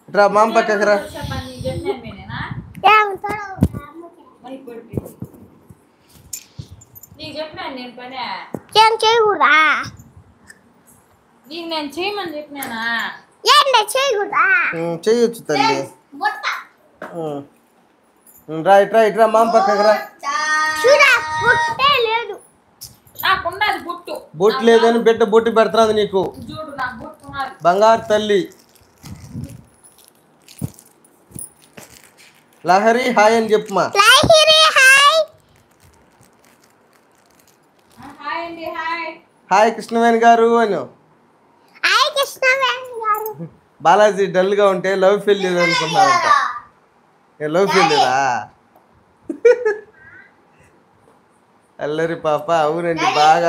ఇట్రా మామ పక్కకి రా. చేయొచ్చు తల్లి. రా ఇట్రా ఇట్రా మామ పక్కకి రా. బొట్టు లేదని బిడ్డ బొట్టు పెడుతున్నది నీకు. బంగారు తల్లి. లహరి హాయ్ అని చెప్పమా. హాయ్ కృష్ణవేణి గారు అని. బాలాజీ డల్ గా ఉంటే లవ్ ఫెయిల్యూర్ అనుకున్నారంట. లవ్ ఫెయిల్యూరా? అల్లరి పాప. అవునండి, బాగా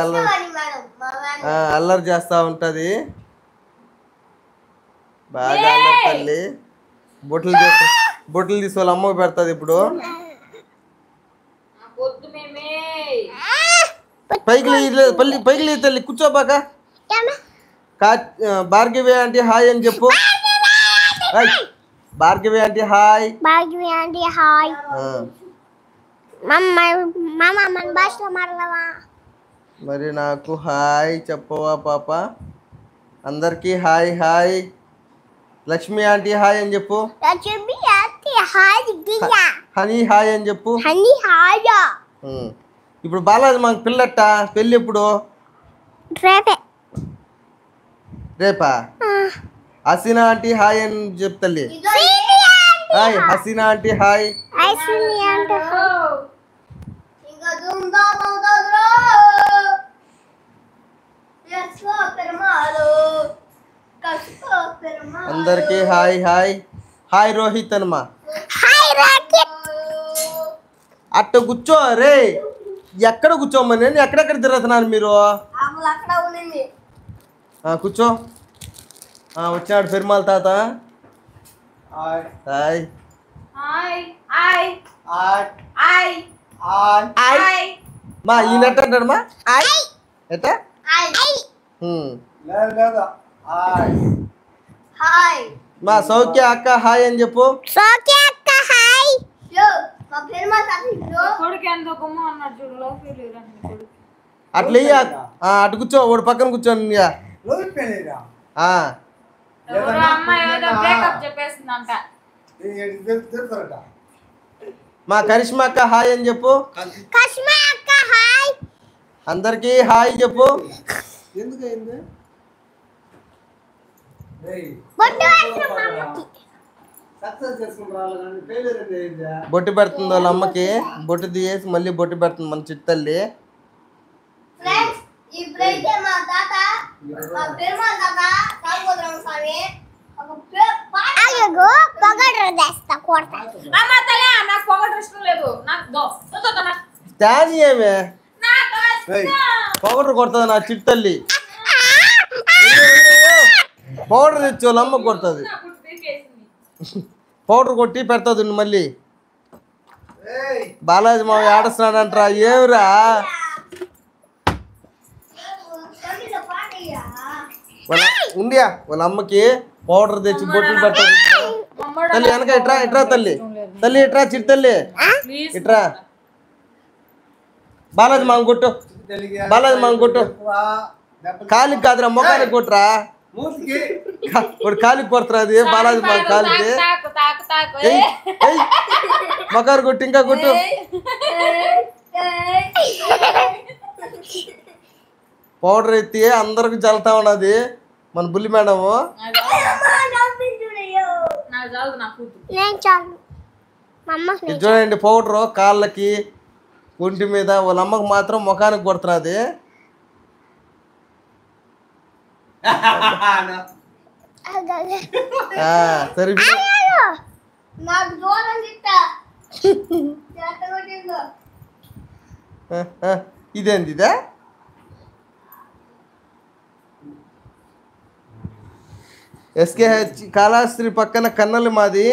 అల్లరి చేస్తా ఉంటది. బాగా అల్లరి తల్లి. బొట్లు తీసి వాళ్ళ అమ్మకి పెడతాది ఇప్పుడు. పైకి లేదు తల్లి, కూర్చోబాక. భార్గవి ఆంటీ హాయ్ అని చెప్పు. Bhargavi aunty hi. మరి నాకు హాయ్ చెప్పవా పాప? అందరికి hi hi. Lakshmi aunty hi అని చెప్పు. హనీ హాయ్ అని చెప్పు. ఇప్పుడు బాలాజీ మాకు పిల్లట. పెళ్ళి ఎప్పుడు? రేపా? హసీనా ఆంటీ హాయ్ అని చెప్తల్లి. Hi Haseena aunty hi. అందరికి హాయ్ హాయ్. హాయ్ రోహిత్ అనమా. అట్ట కూర్చో రే. ఎక్కడ కూర్చోమని నేను ఎక్కడెక్కడ తిరుగుతున్నాను మీరు. కూర్చో. వచ్చాడు పెరుమాళ తాత. హాయ్. మా ఈయన ఎట్ట అంటాడు మా? ఎట్ట మా సౌఖ్య అక్క హాయ్ అని చెప్పు. అట్లా అటు కూర్చో. వాడు పక్కన కూర్చోండి. మా కరిష్మా అక్క హాయ్ అని చెప్పు. అందరికి హాయ్ చెప్పు. బొట్టు పెడుతుంది వాళ్ళ అమ్మకి. బొట్టు తీసి మళ్ళీ బొట్టు పెడుతుంది మన చిట్టల్లి. ఏమే పొగడ్రు కొడుతుంది నా చిట్టల్లి. పౌడర్ తెచ్చి వాళ్ళ అమ్మ కొడుతుంది. పౌడర్ కొట్టి పెడుతుంది మళ్ళీ. బాలాజీ మా ఏడుస్తున్నాడంటరా. ఏమిరా? ఉండియా వాళ్ళ అమ్మకి పౌడర్ తెచ్చి బొట్టులు పెడతాది. తల్లి వెనక ఇట్రా. ఇట్రా తల్లి. తల్లి ఇట్రా. చిట్టల్లి ఇట్రా. బాలాజీ మామ కొట్టు. బాలాజీ మామ కొట్టు. కాలికి కాదురా, మొఖానికి కొట్టురా. కాలికి కొడుతురా. అది బాలాజీ మామ కాలికి. మొఖారు కొట్టు. ఇంకా కొట్టు. పౌడర్ ఎత్తి అందరికి చల్లుతా ఉన్నది మన బుల్లి మేడము. చూడండి పౌడరు కాళ్ళకి ఒంటి మీద. వాళ్ళ అమ్మకు మాత్రం ముఖానికి కొడుతున్నది. సరే ఇదేంది ఇదే? ఎస్కేహెచ్ కాళహస్తి పక్కన కన్నలి మాది.